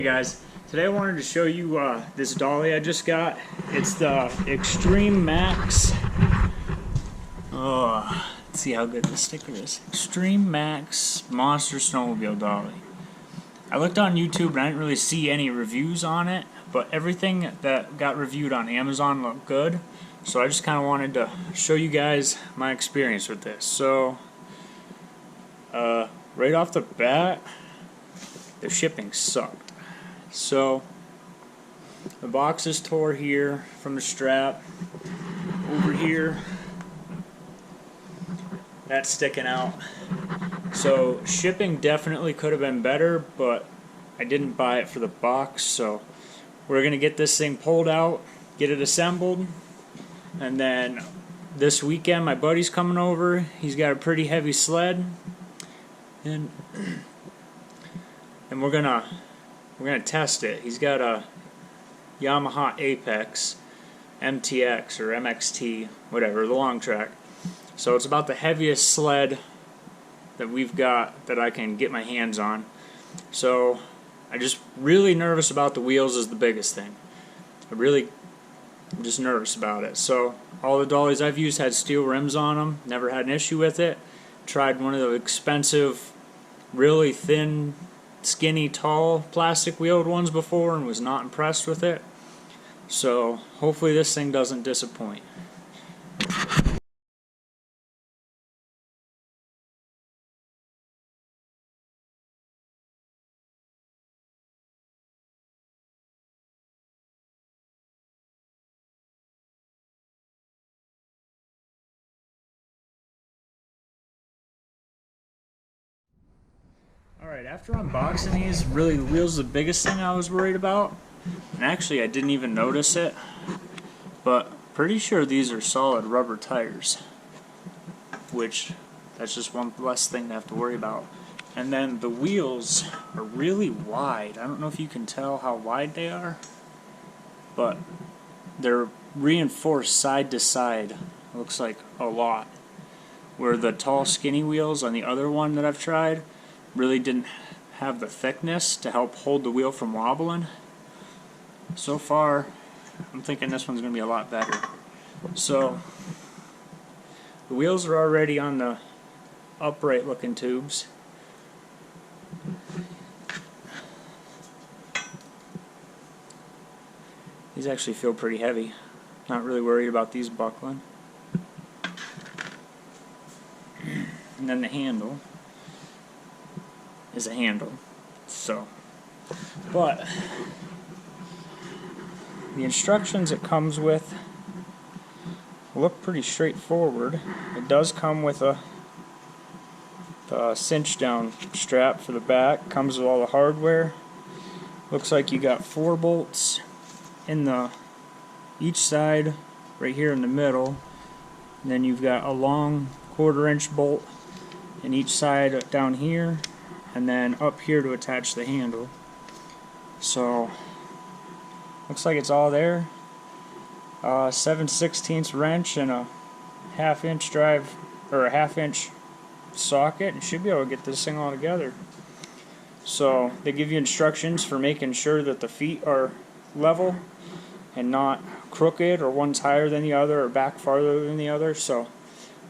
Hey guys, today I wanted to show you this dolly I just got. It's the Extreme Max. Let's see how good this sticker is. Extreme Max Monster Snowmobile Dolly. I looked on YouTube and I didn't really see any reviews on it, but everything that got reviewed on Amazon looked good. So I just kind of wanted to show you guys my experience with this. So, right off the bat, the shipping sucked. So the box is tore here from the strap. Over here, that's sticking out. So shipping definitely could have been better, but I didn't buy it for the box. So we're gonna get this thing pulled out, get it assembled, and then this weekend my buddy's coming over. He's got a pretty heavy sled, and we're gonna test it. He's got a Yamaha Apex MTX or MXT, whatever, the long track. So it's about the heaviest sled that we've got that I can get my hands on. So I'm just really nervous about the wheels is the biggest thing. I'm just nervous about it. So all the dollies I've used had steel rims on them. Never had an issue with it. Tried one of the expensive, really thin, skinny, tall plastic wheeled ones before and was not impressed with it. So hopefully this thing doesn't disappoint. Alright, after unboxing these, really the wheel's the biggest thing I was worried about. And actually I didn't even notice it, but pretty sure these are solid rubber tires, which that's just one less thing to have to worry about. And then the wheels are really wide. I don't know if you can tell how wide they are, but they're reinforced side to side. Looks like a lot. Where the tall skinny wheels on the other one that I've tried really didn't have the thickness to help hold the wheel from wobbling. So far, I'm thinking this one's going to be a lot better. So, the wheels are already on the upright looking tubes. These actually feel pretty heavy. Not really worried about these buckling. And then the handle is a handle. So, but the instructions it comes with look pretty straightforward. It does come with the cinch down strap for the back. Comes with all the hardware. Looks like you got 4 bolts in each side right here in the middle. And then you've got a long 1/4-inch bolt in each side down here, and then up here to attach the handle. So looks like it's all there. 7/16 wrench and a 1/2-inch drive, or a 1/2-inch socket, and should be able to get this thing all together. So they give you instructions for making sure that the feet are level and not crooked, or one's higher than the other or back farther than the other. So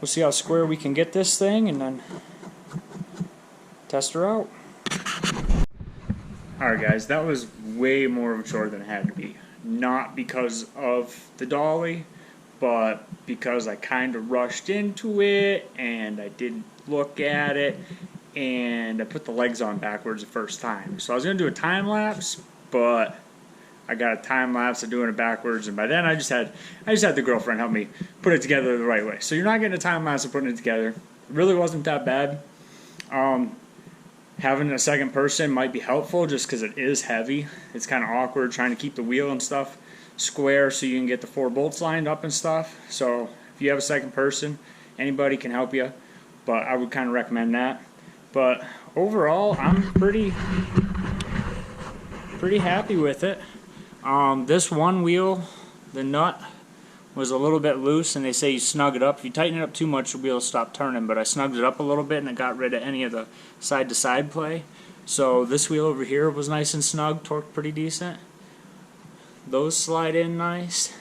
we'll see how square we can get this thing and then test her out. Alright guys, that was way more of a chore than it had to be. Not because of the dolly, but because I kind of rushed into it and I didn't look at it, and I put the legs on backwards the first time. So I was going to do a time lapse, but I got a time lapse of doing it backwards, and by then I just had the girlfriend help me put it together the right way. So you're not getting a time lapse of putting it together. It really wasn't that bad. Having a second person might be helpful just because it is heavy. It's kind of awkward trying to keep the wheel and stuff square so you can get the 4 bolts lined up and stuff. So if you have a second person, anybody can help you, but I would kind of recommend that. But overall, I'm pretty happy with it. This one wheel, the nut was a little bit loose, and they say you snug it up. If you tighten it up too much, you'll be able to stop turning, but I snugged it up a little bit and it got rid of any of the side-to-side play. So this wheel over here was nice and snug, torqued pretty decent. Those slide in nice.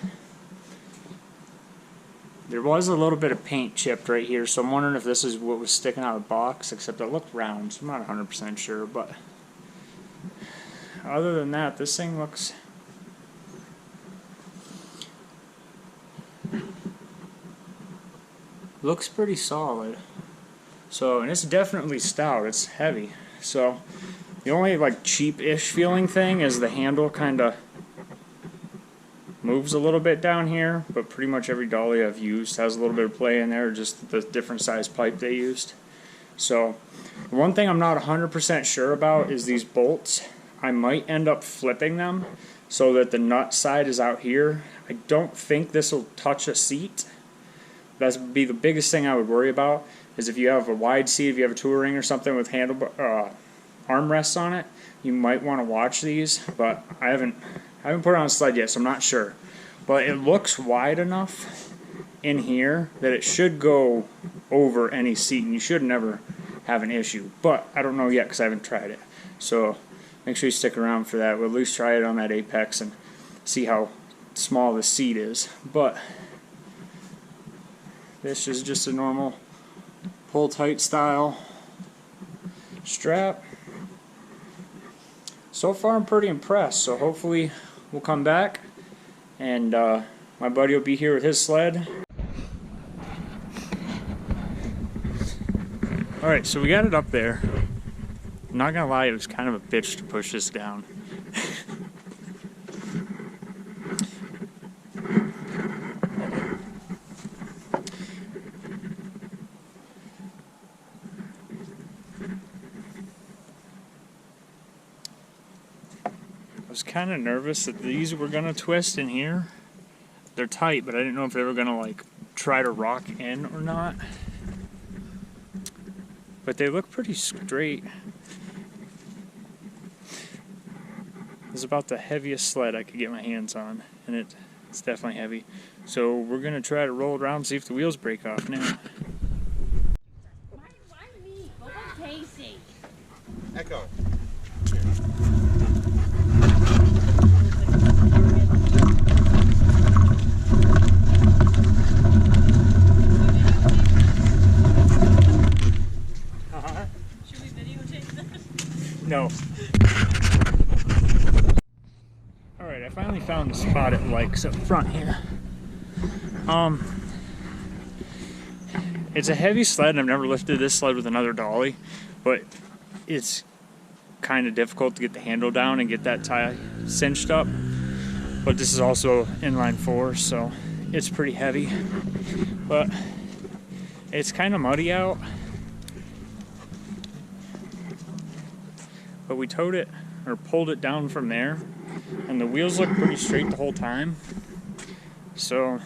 There was a little bit of paint chipped right here, so I'm wondering if this is what was sticking out of the box, except it looked round, so I'm not 100% sure, but other than that, this thing looks pretty solid. So, and it's definitely stout, it's heavy. So, the only like cheap-ish feeling thing is the handle kind of moves a little bit down here, but pretty much every dolly I've used has a little bit of play in there, just the different size pipe they used. So, one thing I'm not 100% sure about is these bolts. I might end up flipping them so that the nut side is out here. I don't think this will touch a seat. That would be the biggest thing I would worry about, is if you have a wide seat, if you have a touring or something with armrests on it, you might want to watch these, but I haven't put it on a sled yet, so I'm not sure. But it looks wide enough in here that it should go over any seat, and you should never have an issue. But I don't know yet because I haven't tried it. So make sure you stick around for that. We'll at least try it on that Apex and see how small the seat is. But this is just a normal pull tight style strap. So far I'm pretty impressed, so hopefully we'll come back and my buddy will be here with his sled. Alright, so we got it up there. I'm not gonna lie, it was kind of a bitch to push this down. I was kind of nervous that these were gonna twist in here. They're tight, but I didn't know if they were gonna like try to rock in or not. But they look pretty straight. It's about the heaviest sled I could get my hands on, and it's definitely heavy. So we're gonna try to roll it around and see if the wheels break off now. Why me? What about Casey? Echo. Should we videotape this? No. Alright, I finally found a spot it likes up front here. It's a heavy sled, and I've never lifted this sled with another dolly, but it's kind of difficult to get the handle down and get that tie cinched up. But this is also inline 4, so it's pretty heavy. But it's kind of muddy out. But we towed it, or pulled it down from there, and the wheels look pretty straight the whole time. So,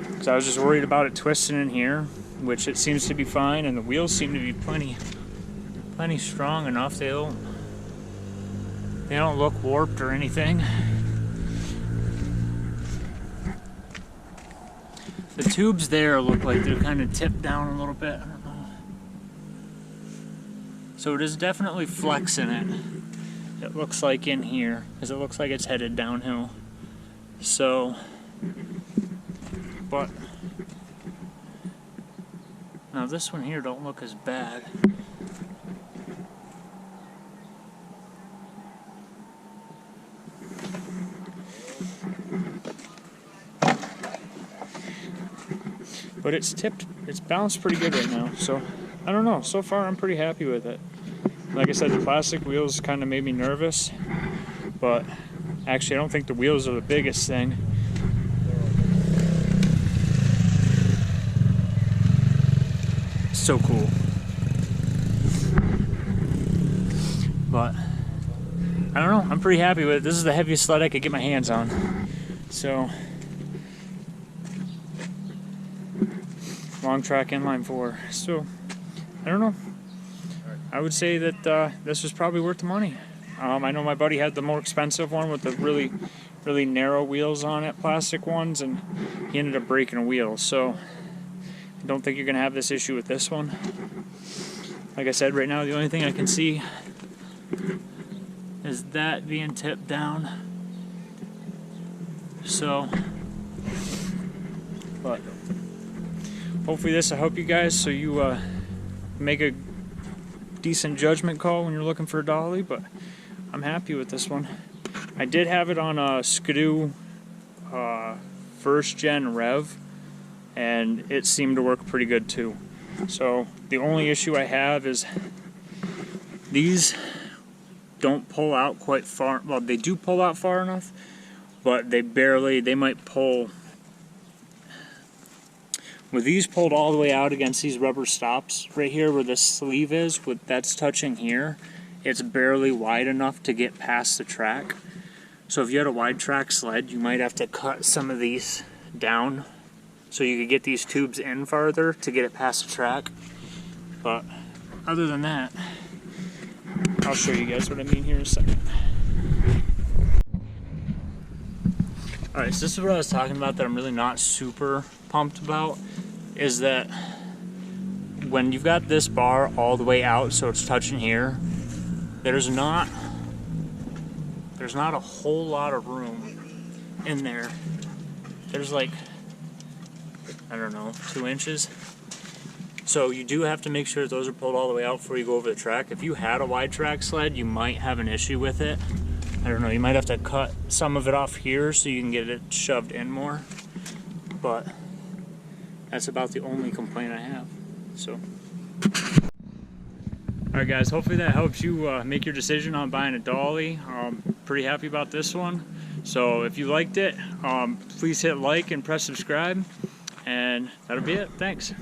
because I was just worried about it twisting in here, which it seems to be fine, and the wheels seem to be plenty strong enough. They don't look warped or anything. The tubes there look like they're kind of tipped down a little bit. I don't know. So it is definitely flexing it. It looks like in here, because it looks like it's headed downhill. So, but now this one here don't look as bad. But it's tipped, it's balanced pretty good right now, so I don't know, so far I'm pretty happy with it. Like I said, the plastic wheels kind of made me nervous, but actually I don't think the wheels are the biggest thing. So cool. But I don't know, I'm pretty happy with it. This is the heaviest sled I could get my hands on. So long track inline 4. So I don't know. I would say that this was probably worth the money. I know my buddy had the more expensive one with the really narrow wheels on it, plastic ones, and he ended up breaking a wheel. So I don't think you're going to have this issue with this one. like I said, right now the only thing I can see is that being tipped down. So, but hopefully this will help you guys so you make a decent judgment call when you're looking for a dolly, but I'm happy with this one. I did have it on a Skidoo first gen rev, and it seemed to work pretty good too. So the only issue I have is these don't pull out quite far. Well, they do pull out far enough, but they might pull. With these pulled all the way out against these rubber stops right here where the sleeve is, that's touching here, it's barely wide enough to get past the track. So if you had a wide track sled, you might have to cut some of these down so you could get these tubes in farther to get it past the track. But other than that, I'll show you guys what I mean here in a second. Alright, so this is what I was talking about that I'm really not super pumped about, is that when you've got this bar all the way out so it's touching here, there's not a whole lot of room in there. There's like, I don't know, 2 inches. So you do have to make sure those are pulled all the way out before you go over the track. If you had a wide track sled, you might have an issue with it. I don't know, you might have to cut some of it off here so you can get it shoved in more. But that's about the only complaint I have. So, alright guys, hopefully that helps you make your decision on buying a dolly. Pretty happy about this one. So if you liked it, please hit like and press subscribe. And that'll be it. Thanks.